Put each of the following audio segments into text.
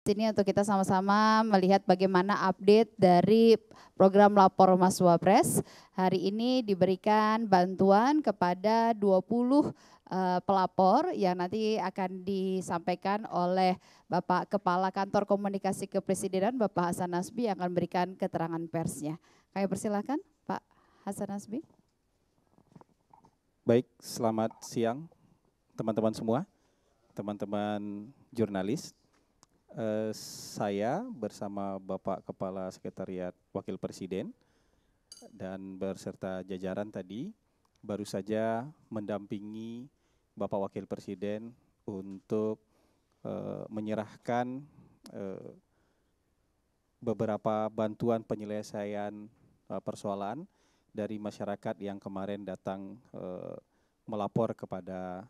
sini untuk kita sama-sama melihat bagaimana update dari program Lapor Mas Wapres. Hari ini diberikan bantuan kepada 20 pelapor yang nanti akan disampaikan oleh Bapak Kepala Kantor Komunikasi Kepresidenan Bapak Hasan Nasbi yang akan memberikan keterangan persnya. Kami persilakan Pak Hasan Nasbi. Baik, selamat siang teman-teman semua, teman-teman jurnalis. Saya bersama Bapak Kepala Sekretariat Wakil Presiden dan berserta jajaran tadi baru saja mendampingi Bapak Wakil Presiden untuk menyerahkan beberapa bantuan penyelesaian persoalan dari masyarakat yang kemarin datang melapor kepada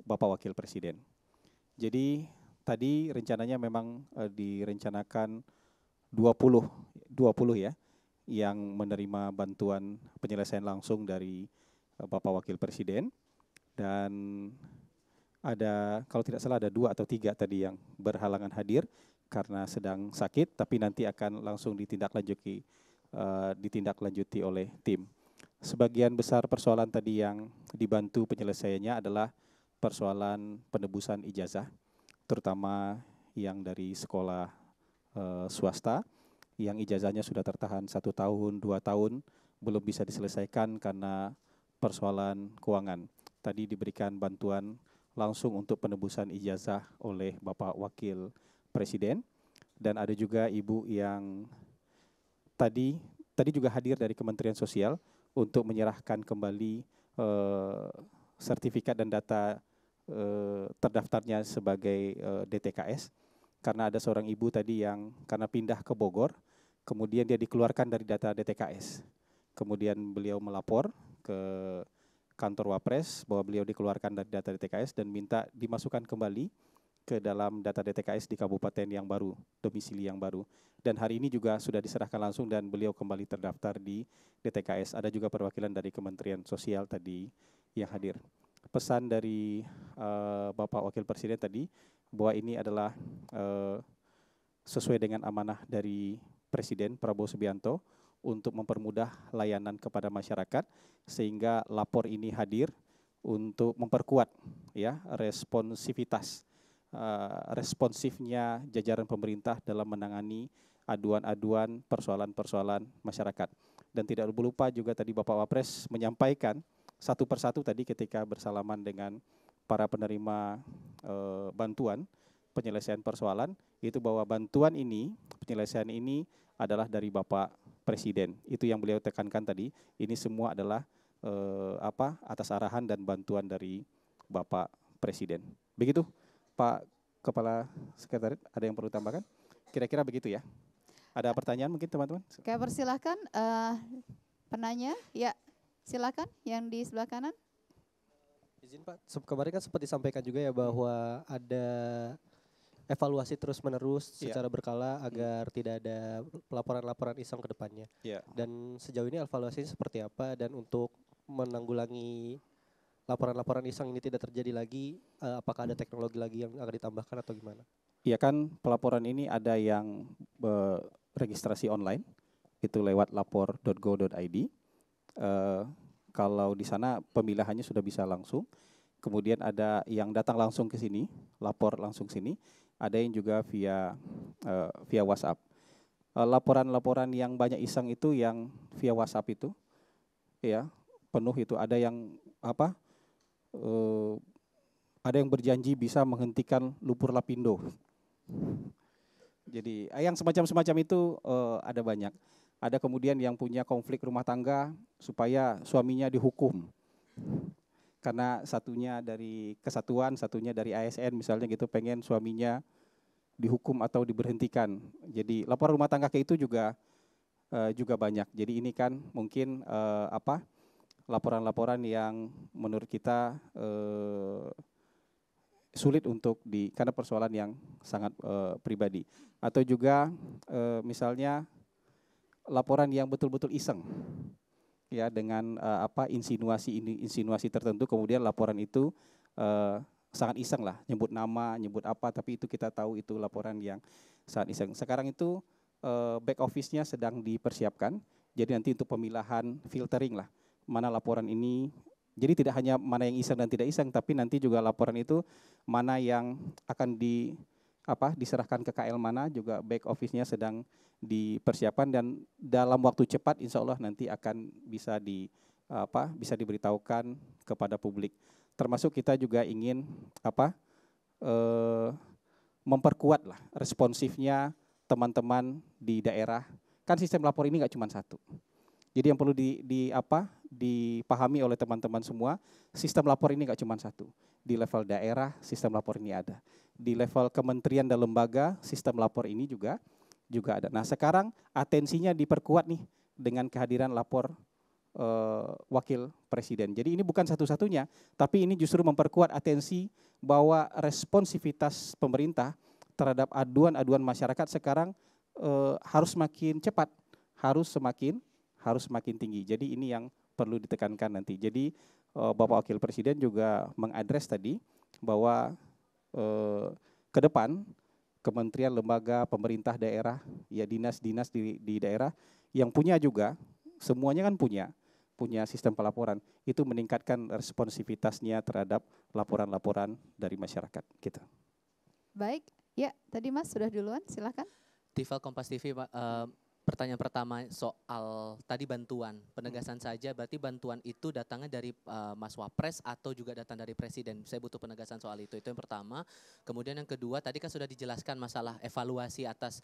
Bapak Wakil Presiden. Jadi tadi rencananya memang direncanakan 20 ya yang menerima bantuan penyelesaian langsung dari Bapak Wakil Presiden, dan ada kalau tidak salah ada 2 atau 3 tadi yang berhalangan hadir karena sedang sakit, tapi nanti akan langsung ditindaklanjuti oleh tim. Sebagian besar persoalan tadi yang dibantu penyelesaiannya adalah persoalan penebusan ijazah, terutama yang dari sekolah swasta, yang ijazahnya sudah tertahan 1 tahun, 2 tahun, belum bisa diselesaikan karena persoalan keuangan. Tadi diberikan bantuan langsung untuk penebusan ijazah oleh Bapak Wakil Presiden, dan ada juga ibu yang tadi juga hadir dari Kementerian Sosial untuk menyerahkan kembali sertifikat dan data terdaftarnya sebagai DTKS, karena ada seorang ibu tadi yang karena pindah ke Bogor, kemudian dia dikeluarkan dari data DTKS. Kemudian beliau melapor ke kantor Wapres bahwa beliau dikeluarkan dari data DTKS dan minta dimasukkan kembali ke dalam data DTKS di kabupaten yang baru, domisili yang baru. Dan hari ini juga sudah diserahkan langsung dan beliau kembali terdaftar di DTKS. Ada juga perwakilan dari Kementerian Sosial tadi yang hadir. Pesan dari Bapak Wakil Presiden tadi bahwa ini adalah sesuai dengan amanah dari Presiden Prabowo Subianto untuk mempermudah layanan kepada masyarakat, sehingga lapor ini hadir untuk memperkuat ya responsifnya jajaran pemerintah dalam menangani aduan-aduan persoalan-persoalan masyarakat. Dan tidak lupa juga tadi Bapak Wapres menyampaikan satu persatu tadi ketika bersalaman dengan para penerima bantuan penyelesaian persoalan, itu bahwa bantuan ini, penyelesaian ini adalah dari Bapak Presiden. Itu yang beliau tekankan tadi, ini semua adalah atas arahan dan bantuan dari Bapak Presiden. Begitu Pak Kepala Sekretariat, ada yang perlu tambahkan? Kira-kira begitu ya. Ada pertanyaan mungkin teman-teman? Oke, persilahkan penanya. Ya, silakan yang di sebelah kanan. Izin Pak, kemarin kan sempat disampaikan juga ya bahwa ada evaluasi terus-menerus secara berkala agar tidak ada laporan-laporan iseng ke depannya. Dan sejauh ini evaluasinya seperti apa, dan untuk menanggulangi laporan-laporan iseng ini tidak terjadi lagi, apakah ada teknologi lagi yang akan ditambahkan atau gimana? Iya kan, pelaporan ini ada yang registrasi online, itu lewat lapor.go.id. Kalau di sana pemilahannya sudah bisa langsung. Kemudian ada yang datang langsung ke sini, lapor langsung sini. Ada yang juga via WhatsApp. Laporan-laporan yang banyak iseng itu yang via WhatsApp itu, ya penuh itu. Ada yang ada yang berjanji bisa menghentikan lumpur lapindo. Jadi yang semacam itu ada banyak. Ada kemudian yang punya konflik rumah tangga supaya suaminya dihukum. Karena satunya dari kesatuan, satunya dari ASN misalnya gitu, pengen suaminya dihukum atau diberhentikan. Jadi laporan rumah tangga ke itu juga banyak. Jadi ini kan mungkin laporan-laporan yang menurut kita sulit untuk karena persoalan yang sangat pribadi. Atau juga misalnya laporan yang betul-betul iseng, ya dengan insinuasi tertentu, kemudian laporan itu sangat iseng lah, nyebut nama, nyebut apa, tapi itu kita tahu itu laporan yang sangat iseng. Sekarang itu back office-nya sedang dipersiapkan, jadi nanti untuk pemilahan filtering lah, mana laporan ini, jadi tidak hanya mana yang iseng dan tidak iseng, tapi nanti juga laporan itu mana yang akan diserahkan ke KL mana, juga back office-nya sedang dipersiapkan dan dalam waktu cepat insya Allah nanti akan bisa diberitahukan kepada publik. Termasuk kita juga ingin memperkuat lah responsifnya teman-teman di daerah. Kan sistem lapor ini nggak cuma satu. Jadi yang perlu dipahami oleh teman-teman semua, sistem lapor ini nggak cuma satu. Di level daerah sistem lapor ini ada. Di level kementerian dan lembaga sistem lapor ini juga ada. Nah sekarang atensinya diperkuat nih dengan kehadiran lapor wakil presiden. Jadi ini bukan satu-satunya, tapi ini justru memperkuat atensi bahwa responsivitas pemerintah terhadap aduan-aduan masyarakat sekarang harus makin cepat, harus semakin tinggi. Jadi ini yang perlu ditekankan nanti. Jadi Bapak Wakil Presiden juga mengadres tadi bahwa ke depan kementerian, lembaga, pemerintah daerah, ya dinas-dinas di daerah yang punya juga, semuanya kan punya sistem pelaporan, itu meningkatkan responsivitasnya terhadap laporan-laporan dari masyarakat kita. Baik, ya tadi Mas sudah duluan, silakan. Tifal Kompas TV, pertanyaan pertama soal tadi bantuan, penegasan saja, berarti bantuan itu datangnya dari Mas Wapres atau juga datang dari Presiden? Saya butuh penegasan soal itu yang pertama. Kemudian yang kedua, tadi kan sudah dijelaskan masalah evaluasi atas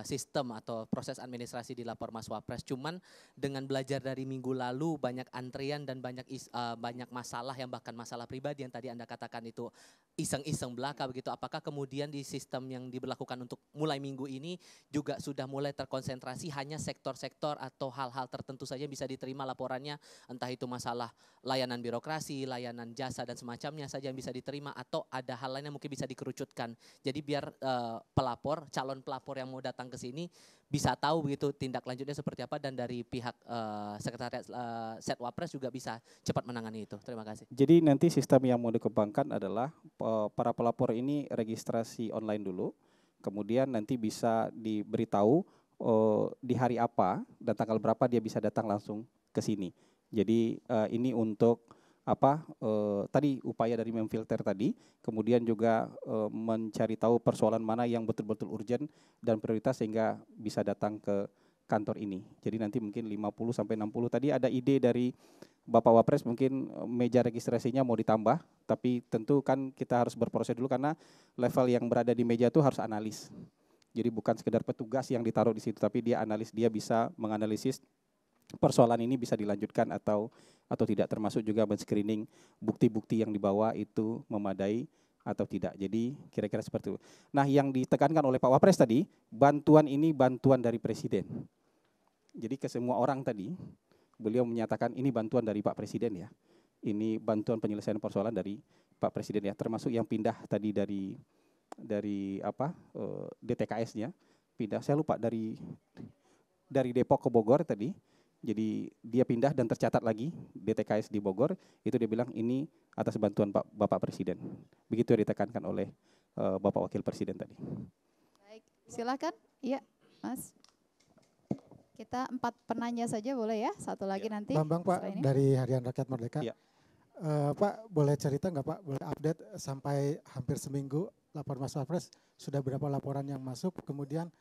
sistem atau proses administrasi di lapor Mas Wapres. Cuman dengan belajar dari minggu lalu banyak antrian dan banyak masalah yang bahkan masalah pribadi yang tadi Anda katakan itu iseng-iseng belaka begitu. Apakah kemudian di sistem yang diberlakukan untuk mulai minggu ini juga sudah mulai terkonsentrasi hanya sektor-sektor atau hal-hal tertentu saja bisa diterima laporannya, entah itu masalah layanan birokrasi, layanan jasa dan semacamnya saja yang bisa diterima, atau ada hal lain yang mungkin bisa dikerucutkan. Jadi biar calon pelapor yang mau datang ke sini bisa tahu begitu tindak lanjutnya seperti apa, dan dari pihak Sekretariat Setwapres juga bisa cepat menangani itu. Terima kasih. Jadi nanti sistem yang mau dikembangkan adalah para pelapor ini registrasi online dulu, kemudian nanti bisa diberitahu di hari apa dan tanggal berapa dia bisa datang langsung ke sini. Jadi ini untuk tadi upaya dari memfilter tadi, kemudian juga mencari tahu persoalan mana yang betul-betul urgent dan prioritas sehingga bisa datang ke kantor ini. Jadi nanti mungkin 50 sampai 60 tadi ada ide dari Bapak Wapres, mungkin meja registrasinya mau ditambah, tapi tentu kan kita harus berproses dulu karena level yang berada di meja itu harus analis. Jadi bukan sekedar petugas yang ditaruh di situ, tapi dia analis, dia bisa menganalisis persoalan ini bisa dilanjutkan atau tidak, termasuk juga men-screening bukti-bukti yang dibawa itu memadai atau tidak. Jadi kira-kira seperti itu. Nah yang ditekankan oleh Pak Wapres tadi, bantuan ini bantuan dari Presiden. Jadi ke semua orang tadi, beliau menyatakan ini bantuan dari Pak Presiden ya. Ini bantuan penyelesaian persoalan dari Pak Presiden ya, termasuk yang pindah tadi dari DTKS-nya pindah, saya lupa dari Depok ke Bogor tadi. Jadi dia pindah dan tercatat lagi DTKS di Bogor, itu dia bilang ini atas bantuan Bapak Presiden. Begitu yang ditekankan oleh Bapak Wakil Presiden tadi. Baik, silakan. Iya, Mas. Kita 4 penanya saja boleh ya? Satu lagi nanti. Bambang Pak dari Harian Rakyat Merdeka. Ya. Pak boleh cerita nggak Pak, boleh update sampai hampir seminggu lapor Mas Wapres sudah berapa laporan yang masuk, kemudian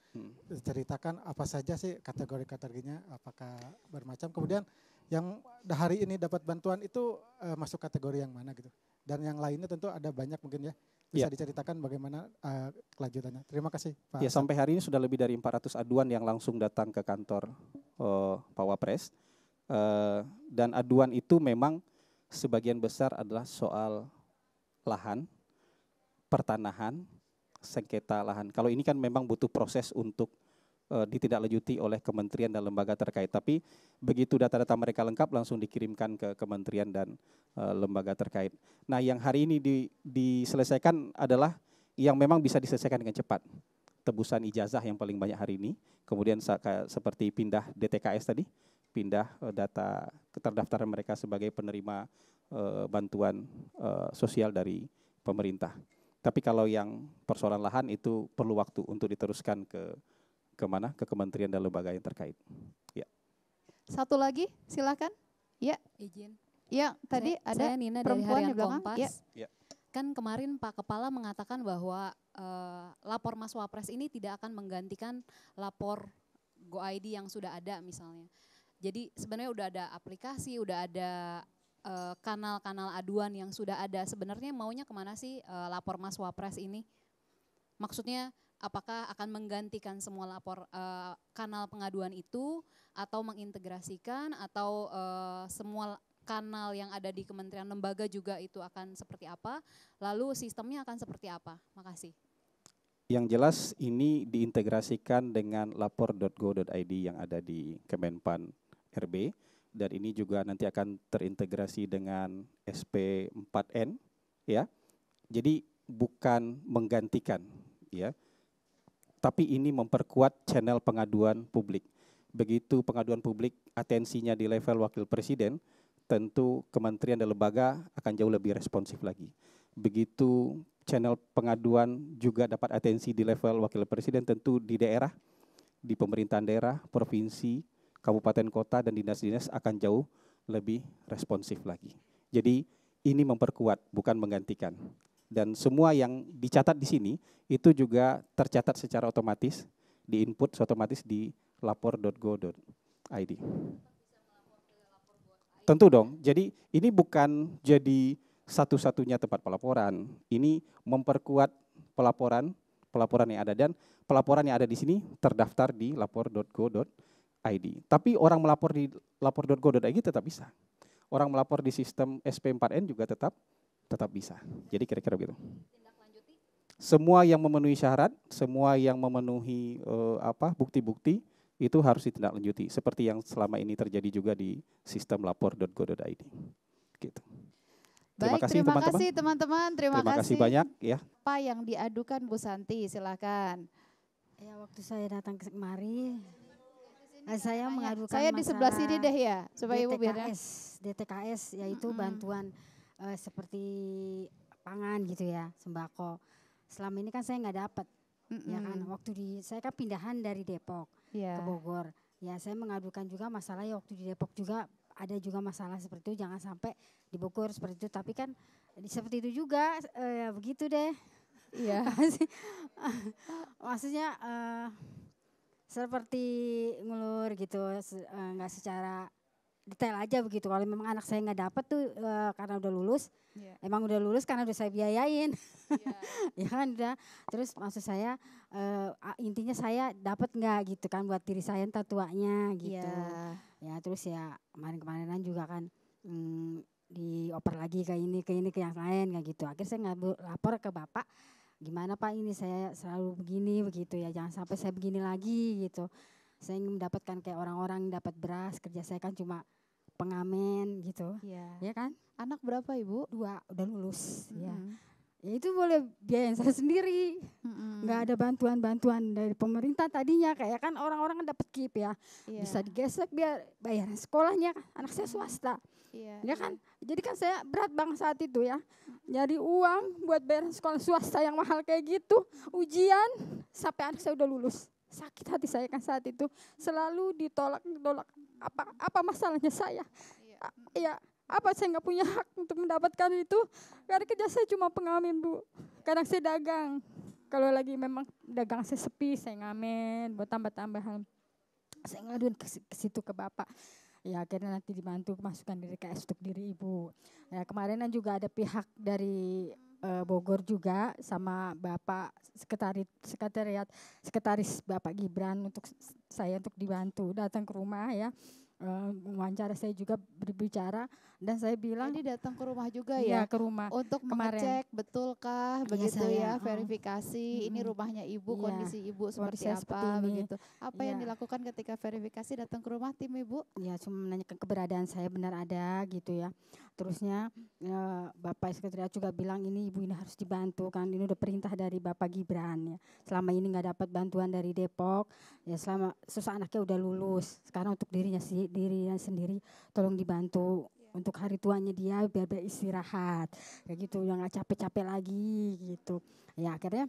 ceritakan apa saja sih kategori-kategorinya, apakah bermacam, kemudian yang hari ini dapat bantuan itu masuk kategori yang mana gitu, dan yang lainnya tentu ada banyak mungkin ya, bisa diceritakan bagaimana kelanjutannya. Terima kasih Pak. Ya, sampai hari ini sudah lebih dari 400 aduan yang langsung datang ke kantor Pak Wapres, dan aduan itu memang sebagian besar adalah soal lahan, pertanahan, sengketa lahan. Kalau ini kan memang butuh proses untuk ditindaklanjuti oleh kementerian dan lembaga terkait. Tapi begitu data-data mereka lengkap langsung dikirimkan ke kementerian dan lembaga terkait. Nah yang hari ini diselesaikan adalah yang memang bisa diselesaikan dengan cepat. Tebusan ijazah yang paling banyak hari ini. Kemudian seperti pindah DTKS tadi, pindah data keterdaftaran mereka sebagai penerima bantuan sosial dari pemerintah. Tapi kalau yang persoalan lahan itu perlu waktu untuk diteruskan ke mana? Ke kementerian dan lembaga yang terkait. Ya. Satu lagi, silakan. Ya. Izin. Ya, tadi ada saya Nina dari perempuan Harian di belakang. Kompas. Ya. Kan kemarin Pak Kepala mengatakan bahwa lapor Mas Wapres ini tidak akan menggantikan lapor GoID yang sudah ada misalnya. Jadi sebenarnya udah ada aplikasi, udah ada kanal-kanal aduan yang sudah ada. Sebenarnya maunya kemana sih lapor Mas Wapres ini? Maksudnya apakah akan menggantikan semua lapor kanal pengaduan itu atau mengintegrasikan atau semua kanal yang ada di kementerian lembaga juga itu akan seperti apa? Lalu sistemnya akan seperti apa? Makasih. Yang jelas ini diintegrasikan dengan lapor.go.id yang ada di Kemenpan RB. Dan ini juga nanti akan terintegrasi dengan SP4N, ya. Jadi bukan menggantikan, ya. Tapi ini memperkuat channel pengaduan publik. Begitu pengaduan publik atensinya di level wakil presiden, tentu kementerian dan lembaga akan jauh lebih responsif lagi. Begitu channel pengaduan juga dapat atensi di level wakil presiden, tentu di daerah, di pemerintahan daerah, provinsi, kabupaten kota dan dinas-dinas akan jauh lebih responsif lagi. Jadi ini memperkuat, bukan menggantikan. Dan semua yang dicatat di sini itu juga tercatat secara otomatis, di-input otomatis di lapor.go.id. Tentu dong. Jadi ini bukan jadi satu-satunya tempat pelaporan. Ini memperkuat pelaporan yang ada, dan pelaporan yang ada di sini terdaftar di lapor.go.id. Tapi orang melapor di lapor.go.id tetap bisa. Orang melapor di sistem SP4N juga tetap bisa. Jadi kira-kira begitu. Semua yang memenuhi syarat, semua yang memenuhi bukti-bukti itu harus ditindaklanjuti. Seperti yang selama ini terjadi juga di sistem lapor.go.id. Gitu. Terima kasih teman-teman. Terima kasih banyak ya. Apa yang diadukan Bu Santi, silakan. Ya, waktu saya datang kemari, saya mengadukan saya di sebelah sini deh ya, supaya Ibu biar DTKS, yaitu bantuan seperti pangan gitu ya, sembako. Selama ini kan saya nggak dapat, ya kan. Saya kan pindahan dari Depok ke Bogor. Ya, saya mengadukan juga masalahnya waktu di Depok juga ada juga masalah seperti itu, jangan sampai di Bogor seperti itu. Tapi kan seperti itu juga, ya begitu deh. Iya. Maksudnya seperti ngulur gitu, nggak secara detail aja begitu. Kalau memang anak saya nggak dapat tuh karena udah lulus, emang udah lulus karena udah saya biayain, ya kan udah. Terus maksud saya intinya saya dapat nggak gitu kan buat diri saya entar tuanya gitu. Ya terus ya kemarin-kemarinan juga kan dioper lagi ke yang lain kayak gitu. Akhirnya saya nggak lapor ke bapak. Gimana Pak, ini saya selalu begini begitu ya, jangan sampai saya begini lagi gitu. Saya ingin mendapatkan kayak orang-orang dapat beras, kerja saya kan cuma pengamen gitu, ya kan. Anak berapa Ibu? 2, udah lulus. Ya itu boleh biayain saya sendiri, nggak ada bantuan-bantuan dari pemerintah tadinya. Kayak kan orang-orang kan dapat KIP ya, bisa digesek biar bayaran sekolahnya, anak saya swasta. Ya kan, jadi kan saya berat banget saat itu ya, nyari uang buat bayar sekolah swasta yang mahal kayak gitu, ujian sampai anak saya udah lulus. Sakit hati saya kan saat itu, selalu ditolak. Apa masalahnya saya? Ya apa saya nggak punya hak untuk mendapatkan itu? Karena kerja saya cuma pengamen Bu, kadang saya dagang. Kalau lagi memang dagang saya sepi, saya ngamen buat tambah-tambahan. Saya ngaduin ke situ ke bapak. Ya akhirnya nanti dibantu masukkan diri ke untuk diri Ibu. Ya kemarin juga ada pihak dari Bogor juga sama Bapak sekretaris Bapak Gibran untuk saya untuk dibantu datang ke rumah ya. Wawancara saya juga berbicara dan saya bilang jadi datang ke rumah juga ya, ya ke rumah untuk mengecek betulkah begitu ya, verifikasi ini rumahnya Ibu, kondisi Ibu seperti apa begitu. Apa yang dilakukan ketika verifikasi datang ke rumah tim Ibu? Ya cuma menanyakan keberadaan saya benar ada gitu ya. Terusnya Bapak sekretariat juga bilang ini Ibu ini harus dibantu kan, ini udah perintah dari Bapak Gibran ya. Selama ini nggak dapat bantuan dari Depok ya, selama susah anaknya udah lulus, sekarang untuk dirinya sendiri tolong dibantu untuk hari tuanya dia biar beristirahat kayak gitu, yang nggak capek-capek lagi gitu. Ya akhirnya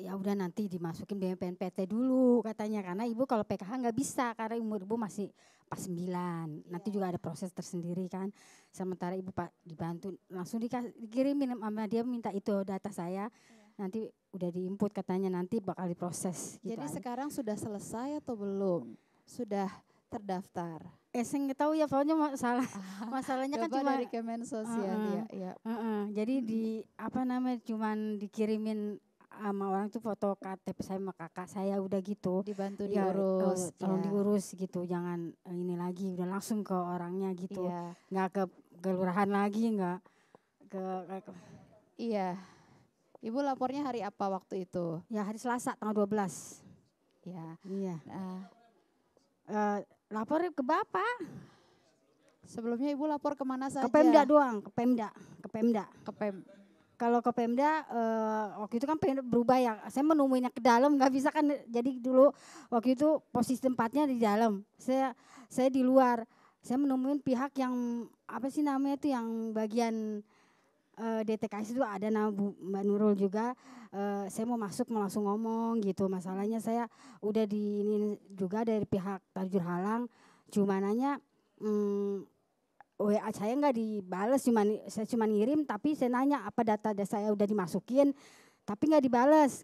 ya udah nanti dimasukin BMPNPT dulu katanya, karena ibu kalau PKH nggak bisa karena umur ibu masih pas 9, nanti juga ada proses tersendiri kan. Sementara ibu Pak dibantu langsung dikirimin sama dia, minta itu data saya, nanti udah diinput katanya nanti bakal diproses. Gitu Jadi aja. sekarang sudah selesai atau belum? Sudah terdaftar? Saya nggak tahu ya, pokoknya masalahnya kan cuma dari Kemensos ya. Jadi di apa namanya cuman dikirimin sama orang tuh foto KTP saya sama kakak saya, udah gitu. Dibantu Ya, diurus. tolong diurus gitu, jangan ini lagi, udah langsung ke orangnya gitu. Iya. Nggak ke kelurahan lagi, nggak ke. Iya. Ibu lapornya hari apa waktu itu? Ya hari Selasa tanggal 12. Ya. Iya. Lapor ke Bapak. Sebelumnya Ibu lapor kemana saja? Ke Pemda doang, ke Pemda. Kalau ke Pemda waktu itu kan Pemda berubah ya. Saya menemuinya ke dalam, nggak bisa kan. Jadi dulu waktu itu posisi tempatnya di dalam. Saya di luar. Saya menemuin pihak yang apa sih namanya itu yang bagian DTKS itu ada nama Mbak Nurul juga. Saya mau masuk mau langsung ngomong gitu. Masalahnya saya udah ini juga dari pihak Tajur Halang. Cuma nanya WA saya nggak dibales, saya cuma ngirim, tapi saya nanya apa data saya udah dimasukin, tapi nggak dibales.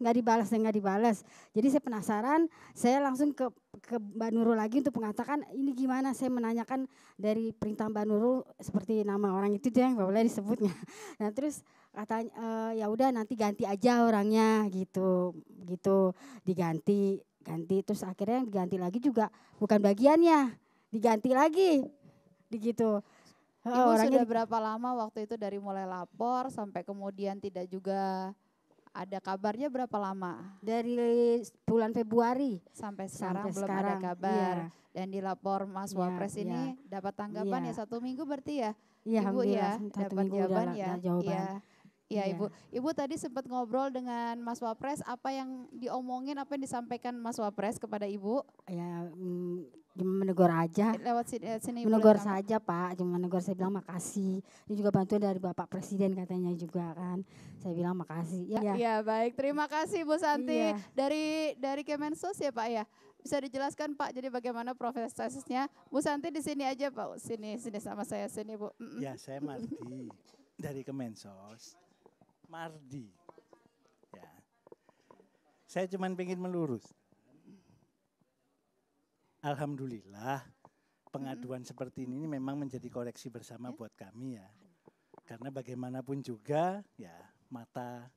Jadi saya penasaran, saya langsung ke Mbak Nurul lagi untuk mengatakan ini gimana. Saya menanyakan dari perintah Mbak Nurul seperti nama orang itu dia yang nggak boleh disebutnya. Nah terus katanya ya udah nanti ganti aja orangnya gitu diganti terus akhirnya yang diganti lagi juga bukan bagiannya, diganti lagi begitu. Ibu sudah berapa lama waktu itu dari mulai lapor sampai kemudian tidak juga ada kabarnya, berapa lama? Dari bulan Februari sampai sekarang belum ada kabar. Iya. Dan dilapor Mas Wapres ini dapat tanggapan ya 1 minggu berarti ya? Iya, Ibu ya dapat jawaban ya. Iya Ibu. Ibu tadi sempat ngobrol dengan Mas Wapres, apa yang diomongin, apa yang disampaikan Mas Wapres kepada Ibu? Ya cuma menegur aja. Lewat sini menegur saja Pak, cuma menegur, saya bilang makasih. Ini juga bantuan dari Bapak Presiden katanya juga kan. Saya bilang makasih. Iya baik, terima kasih Bu Santi. Dari Kemensos ya Pak ya. Bisa dijelaskan Pak, jadi bagaimana prosesnya? Bu Santi di sini aja Pak, sini sama saya sini Bu. Ya saya Mardi dari Kemensos. Mardi. Ya. Saya cuma pengen melurus. Alhamdulillah pengaduan seperti ini memang menjadi koreksi bersama buat kami ya. Karena bagaimanapun juga ya mata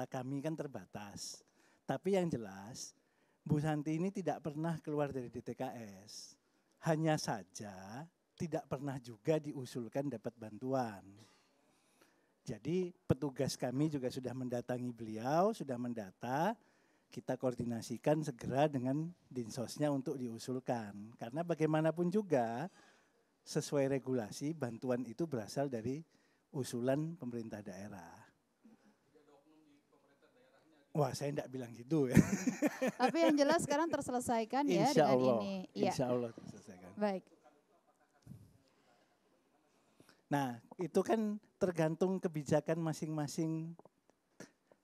kami kan terbatas. Tapi yang jelas Bu Santi ini tidak pernah keluar dari DTKS. Hanya saja tidak pernah juga diusulkan dapat bantuan. Jadi petugas kami juga sudah mendatangi beliau, sudah mendata. Kita koordinasikan segera dengan Dinsosnya untuk diusulkan. Karena bagaimanapun juga sesuai regulasi bantuan itu berasal dari usulan pemerintah daerah. Wah saya tidak bilang gitu ya. Tapi yang jelas sekarang terselesaikan ya dengan ini. Insya Allah terselesaikan. Baik. Nah itu kan tergantung kebijakan masing-masing.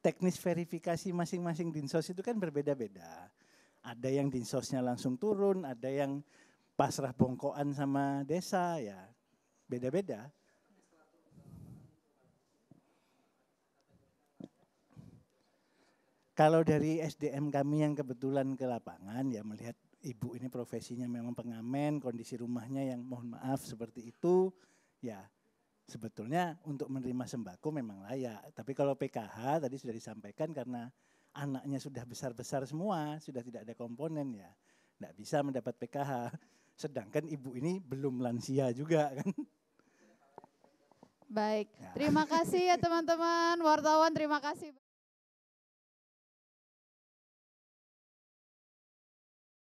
Teknis verifikasi masing-masing Dinsos itu kan berbeda-beda. Ada yang Dinsosnya langsung turun, ada yang pasrah bongkoan sama desa, ya beda-beda. Kalau dari SDM kami yang kebetulan ke lapangan, ya melihat ibu ini profesinya memang pengamen, kondisi rumahnya yang mohon maaf seperti itu, ya sebetulnya untuk menerima sembako memang layak. Tapi kalau PKH tadi sudah disampaikan karena anaknya sudah besar-besar semua, sudah tidak ada komponen ya, tidak bisa mendapat PKH. Sedangkan ibu ini belum lansia juga kan. Baik, terima kasih ya teman-teman wartawan, terima kasih.